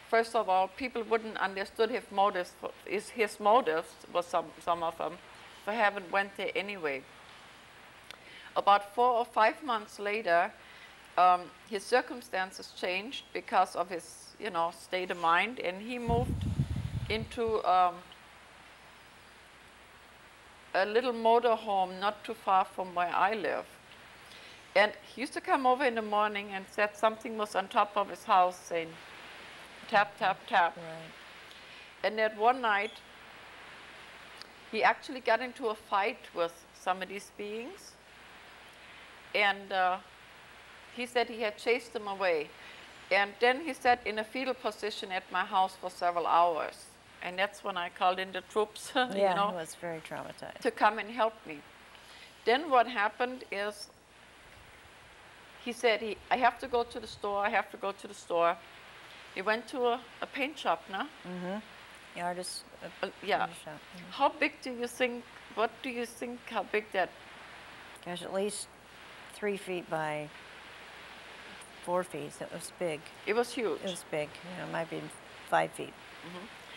Speaker 1: first of all, people wouldn't understood his motives. His motives was some of them for having went there anyway. About 4 or 5 months later, his circumstances changed because of his, state of mind, and he moved into a little motor home not too far from where I live. And he used to come over in the morning and said something was on top of his house saying, tap, tap, tap.
Speaker 3: Right.
Speaker 1: And that one night, he actually got into a fight with some of these beings. And he said he had chased them away. And then he sat in a fetal position at my house for several hours. And that's when I called in the troops,
Speaker 3: He was very traumatized.
Speaker 1: to come and help me. Then what happened is, he said, I have to go to the store, I have to go to the store. He went to a paint shop, no?
Speaker 3: The artist
Speaker 1: yeah.
Speaker 3: artist shop.
Speaker 1: How big do you think, what do you think, how big that?
Speaker 3: Gosh, at least 3 feet by 4 feet, so it was big.
Speaker 1: It was huge.
Speaker 3: It was big, it might be 5 feet.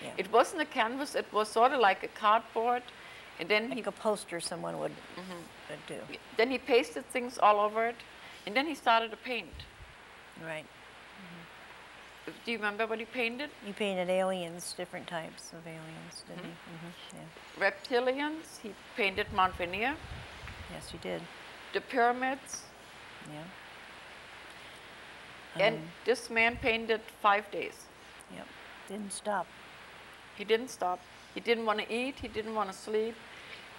Speaker 3: Yeah.
Speaker 1: It wasn't a canvas, it was sort of like a cardboard. And then
Speaker 3: like a poster someone would do.
Speaker 1: Then he pasted things all over it, and then he started to paint.
Speaker 3: Right.
Speaker 1: Do you remember what he painted?
Speaker 3: He painted aliens, different types of aliens, didn't he? Yeah.
Speaker 1: Reptilians, he painted Mount Rainier.
Speaker 3: Yes, he did.
Speaker 1: The pyramids.
Speaker 3: Yeah.
Speaker 1: And this man painted 5 days.
Speaker 3: Yep, didn't stop.
Speaker 1: He didn't stop. He didn't want to eat, he didn't want to sleep.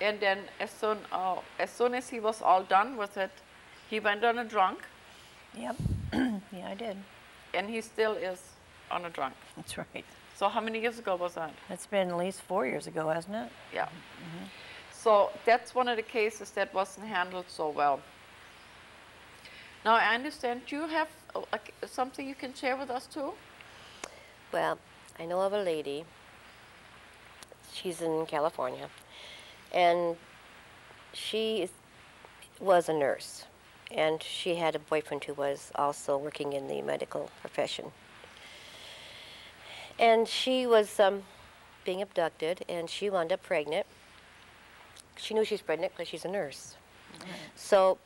Speaker 1: And then as soon as he was all done with it, he went on a drunk.
Speaker 3: Yep, yeah, I did.
Speaker 1: And he still is on a drunk.
Speaker 3: That's right.
Speaker 1: So how many years ago was that?
Speaker 3: That's been at least 4 years ago, hasn't it?
Speaker 1: Yeah. So that's one of the cases that wasn't handled so well. Now I understand you have something you can share with us too?
Speaker 2: Well, I know of a lady. She's in California, and she was a nurse, and she had a boyfriend who was also working in the medical profession. And she was being abducted, and she wound up pregnant. She knew she was pregnant because she's a nurse. So,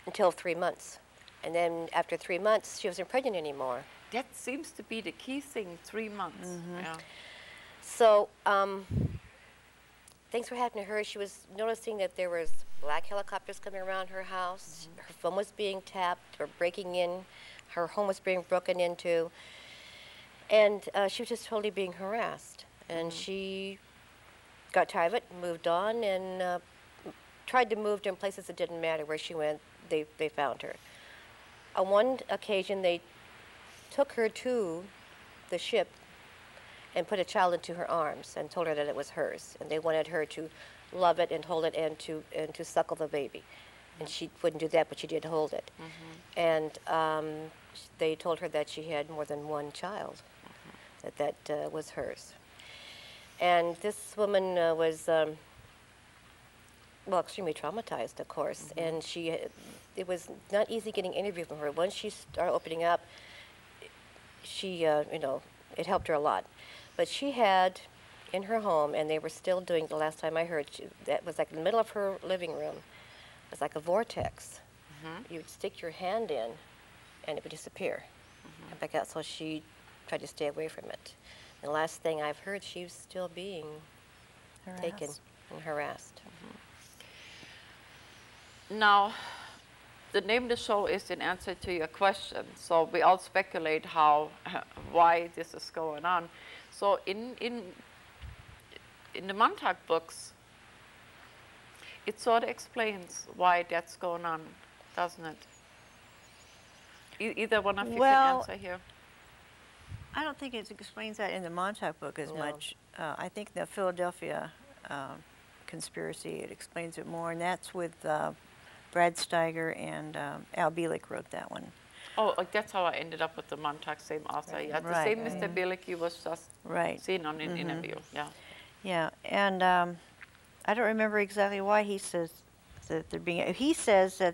Speaker 2: until 3 months. And then after 3 months, she wasn't pregnant anymore.
Speaker 1: That seems to be the key thing, 3 months. Yeah.
Speaker 2: So, things were happening to her. She was noticing that there was black helicopters coming around her house. Her phone was being tapped or breaking in. Her home was being broken into. And she was just totally being harassed. And she got tired of it, moved on, and tried to move to places that didn't matter. Where she went, they found her. On one occasion, they took her to the ship and put a child into her arms and told her that it was hers. And they wanted her to love it and hold it and to suckle the baby. And she wouldn't do that, but she did hold it. And they told her that she had more than one child, that was hers. And this woman was, well, extremely traumatized, of course. And it was not easy getting interview from her. Once she started opening up, she, you know, it helped her a lot. But she had in her home, and they were still doing, the last time I heard, that was like in the middle of her living room. It was like a vortex. You would stick your hand in, and it would disappear. Come back out, so she tried to stay away from it. And the last thing I've heard, she was still being taken and harassed.
Speaker 1: Now, the name of the show is in answer to your question. So we all speculate why this is going on. So in the Montauk books, it sort of explains why that's going on, doesn't it? Either one of you can answer here.
Speaker 3: I don't think it explains that in the Montauk book as much. I think the Philadelphia conspiracy, it explains it more, and that's with Brad Steiger and Al Bielek wrote that one.
Speaker 1: Oh, that's how I ended up with the Montauk, same author. Yeah, the same Mr. Bielek you was just seen on an interview. Yeah.
Speaker 3: Yeah, and I don't remember exactly why he says that they're being. He says that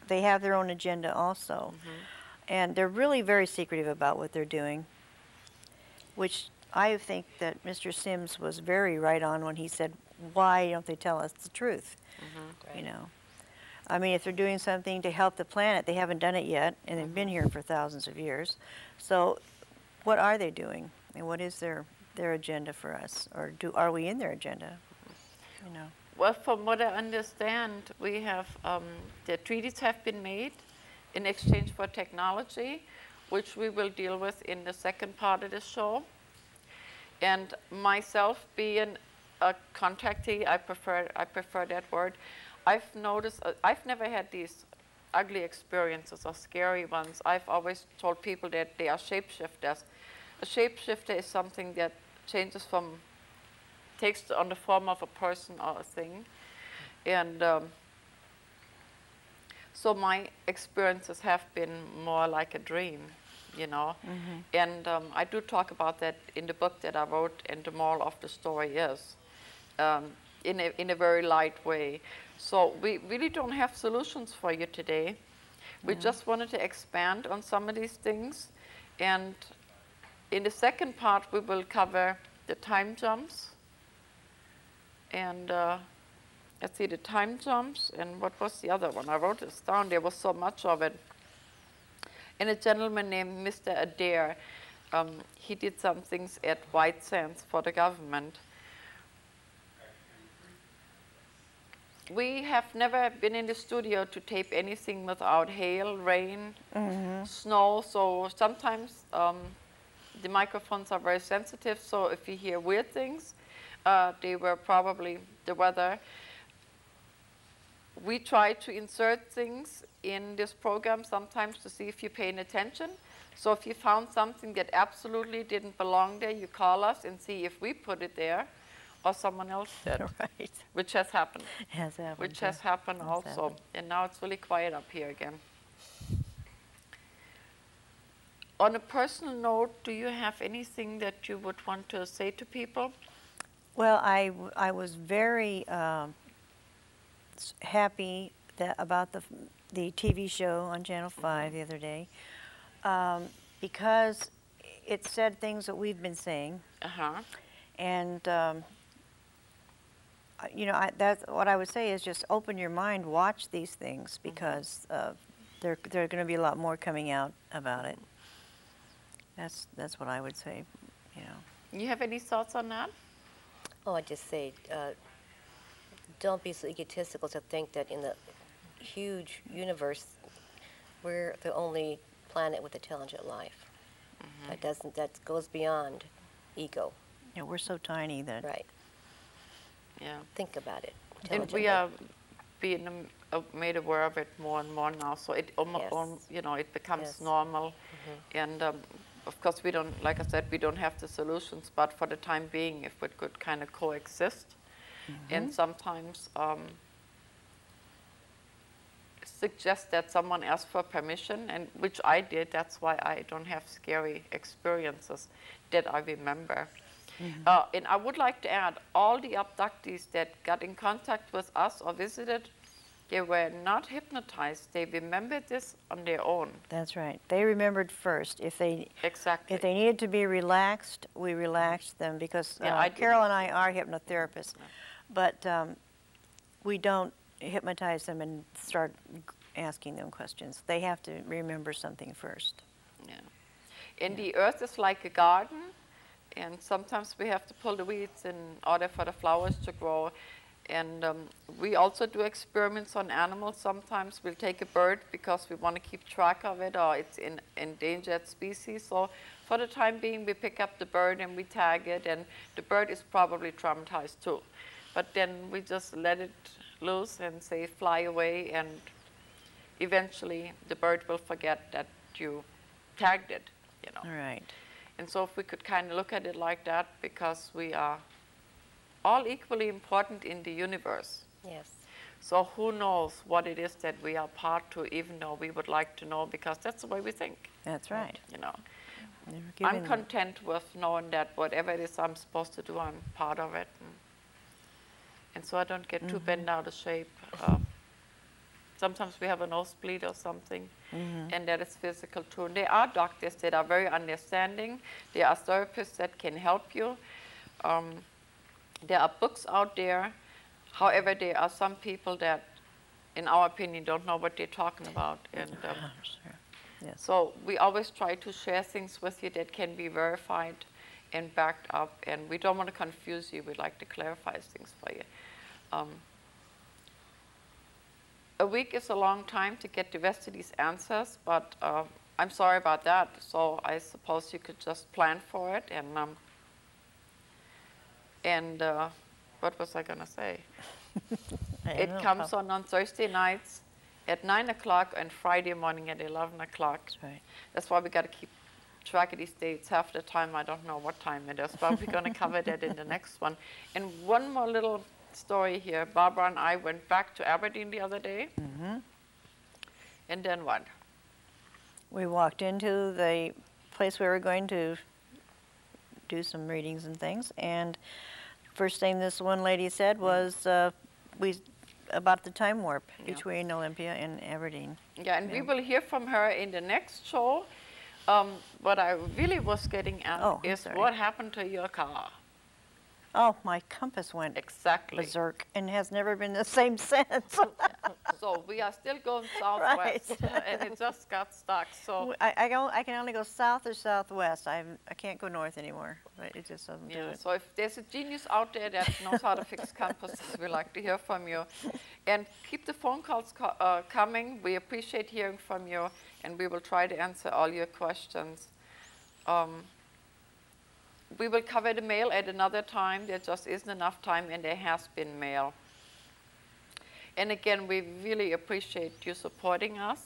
Speaker 3: they have their own agenda also, and they're really very secretive about what they're doing. Which I think that Mr. Sims was very right on when he said, "Why don't they tell us the truth?" You know. I mean, if they're doing something to help the planet, they haven't done it yet, and they've been here for thousands of years. So what are they doing? And what is their agenda for us? Or are we in their agenda? You know.
Speaker 1: Well, from what I understand, we have, the treaties have been made in exchange for technology, which we will deal with in the second part of the show. And myself being a contactee, I prefer that word. I've noticed, I've never had these ugly experiences or scary ones. I've always told people that they are shapeshifters. A shapeshifter is something that changes takes on the form of a person or a thing. And so my experiences have been more like a dream, you know. And I do talk about that in the book that I wrote, and the moral of the story is, in a very light way. So we really don't have solutions for you today. We just wanted to expand on some of these things. And in the second part, we will cover the time jumps. And let's see, the time jumps. And what was the other one? I wrote this down. There was so much of it. And a gentleman named Mr. Adair, he did some things at White Sands for the government. We have never been in the studio to tape anything without hail, rain, snow. So sometimes the microphones are very sensitive. So if you hear weird things, they were probably the weather. We try to insert things in this program sometimes to see if you're paying attention. So if you found something that absolutely didn't belong there, you call us and see if we put it there or someone else did.
Speaker 3: Right.
Speaker 1: Which has happened.
Speaker 3: Has happened.
Speaker 1: Which has happened also. And now it's really quiet up here again. On a personal note, do you have anything that you would want to say to people?
Speaker 3: Well, I was very happy about the TV show on Channel 5 the other day, because it said things that we've been saying. And you know, that's what I would say is just open your mind, watch these things, because there are going to be a lot more coming out about it. That's what I would say, you know.
Speaker 1: You have any thoughts on that?
Speaker 2: Oh, I just say, don't be so egotistical to think that in the huge universe, we're the only planet with intelligent life. That goes beyond ego.
Speaker 3: Yeah, we're so tiny that.
Speaker 2: Right.
Speaker 1: Yeah.
Speaker 2: Think about it.
Speaker 1: And we are being made aware of it more and more now, so it you know, it becomes normal. And of course, we don't, like I said, we don't have the solutions, but for the time being, if we could kind of coexist, and sometimes suggest that someone ask for permission, and which I did. That's why I don't have scary experiences that I remember. And I would like to add, all the abductees that got in contact with us or visited, they were not hypnotized. They remembered this on their own.
Speaker 3: That's right. They remembered first. If they
Speaker 1: Exactly.
Speaker 3: If they needed to be relaxed, we relaxed them because Carol and I are hypnotherapists, but we don't hypnotize them and start asking them questions. They have to remember something first.
Speaker 1: Yeah. And the earth is like a garden, and sometimes we have to pull the weeds in order for the flowers to grow. And we also do experiments on animals. Sometimes we'll take a bird because we want to keep track of it, or it's in endangered species. So for the time being, we pick up the bird and we tag it, and the bird is probably traumatized too. But then we just let it loose and say fly away, and eventually the bird will forget that you tagged it, you know.
Speaker 3: All right.
Speaker 1: And so if we could kind of look at it like that, because we are all equally important in the universe.
Speaker 2: Yes.
Speaker 1: So who knows what it is that we are part to, even though we would like to know, because that's the way we think.
Speaker 3: That's right.
Speaker 1: You know, I'm content with knowing that whatever it is I'm supposed to do, I'm part of it. And so I don't get too bent out of shape. Sometimes we have a nosebleed or something, and that is physical too. And there are doctors that are very understanding. There are therapists that can help you. There are books out there. However, there are some people that, in our opinion, don't know what they're talking about. And so we always try to share things with you that can be verified and backed up. And we don't want to confuse you. We like to clarify things for you. A week is a long time to get the rest of these answers, but I'm sorry about that. So I suppose you could just plan for it. And what was I going to say? It comes on Thursday nights at 9 o'clock and Friday morning at 11 o'clock.
Speaker 3: That's right.
Speaker 1: That's why we got to keep track of these dates. Half the time I don't know what time it is, but we're going to cover that in the next one. And one more little story here. Barbara and I went back to Aberdeen the other day. And then what?
Speaker 3: We walked into the place we were going to do some readings and things, and first thing this one lady said was about the time warp between Olympia and Aberdeen.
Speaker 1: Yeah, and we will hear from her in the next show. What I really was getting at is what happened to your car.
Speaker 3: Oh, my compass went berserk and has never been the same since.
Speaker 1: So we are still going southwest, and it just got stuck. So
Speaker 3: I can only go south or southwest. I can't go north anymore. But it just doesn't do it.
Speaker 1: So if there's a genius out there that knows how to fix compasses, we'd like to hear from you. And keep the phone calls coming. We appreciate hearing from you, and we will try to answer all your questions. We will cover the mail at another time. There just isn't enough time, and there has been mail. And again, we really appreciate you supporting us.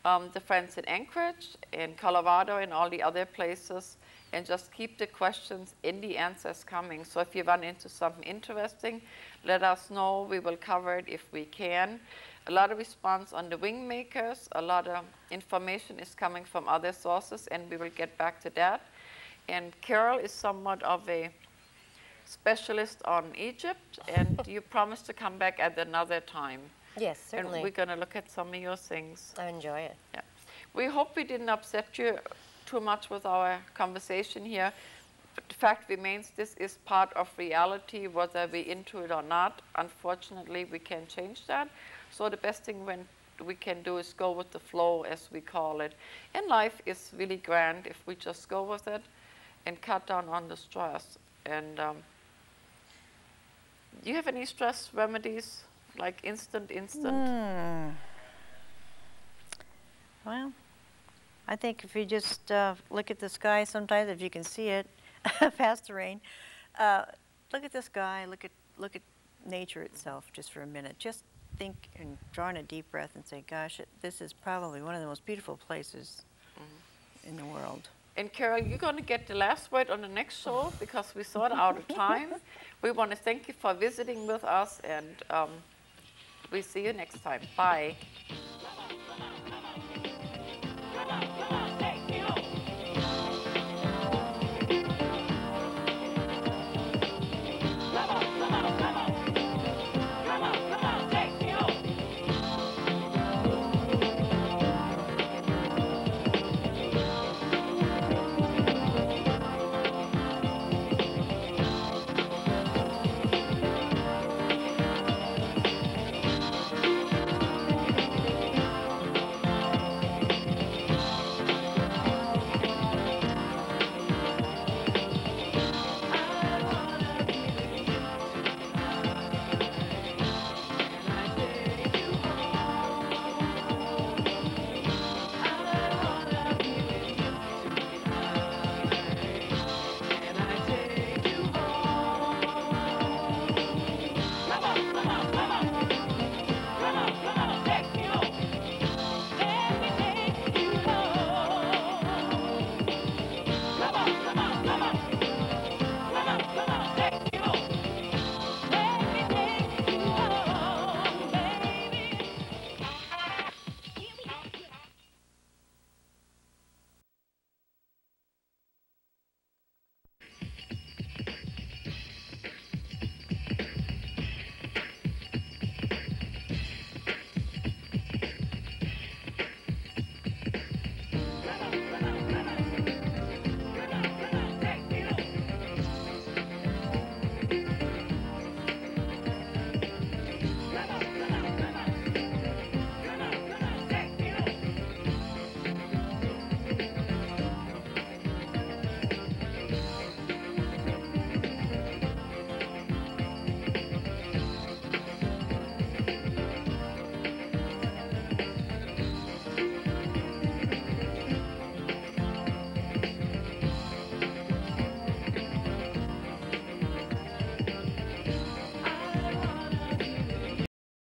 Speaker 1: The friends in Anchorage, in Colorado, and all the other places. And just keep the questions and the answers coming. So if you run into something interesting, let us know. We will cover it if we can. A lot of response on the wing makers. A lot of information is coming from other sources, and we will get back to that. And Carol is somewhat of a specialist on Egypt, and you promised to come back at another time.
Speaker 2: Yes, certainly.
Speaker 1: And we're going to look at some of your things.
Speaker 2: I enjoy it.
Speaker 1: Yeah. We hope we didn't upset you too much with our conversation here. But the fact remains, this is part of reality, whether we're into it or not. Unfortunately, we can't change that. So the best thing we can do is go with the flow, as we call it. And life is really grand if we just go with it and cut down on the stress. And Do you have any stress remedies, like instant?
Speaker 3: Well, I think if you just look at the sky sometimes, if you can see it past the rain, look at the sky, look at nature itself just for a minute. Just think and draw in a deep breath and say, gosh, this is probably one of the most beautiful places in the world.
Speaker 1: And Carol, you're going to get the last word on the next show because we're sort of out of time. We want to thank you for visiting with us, and we see you next time. Bye.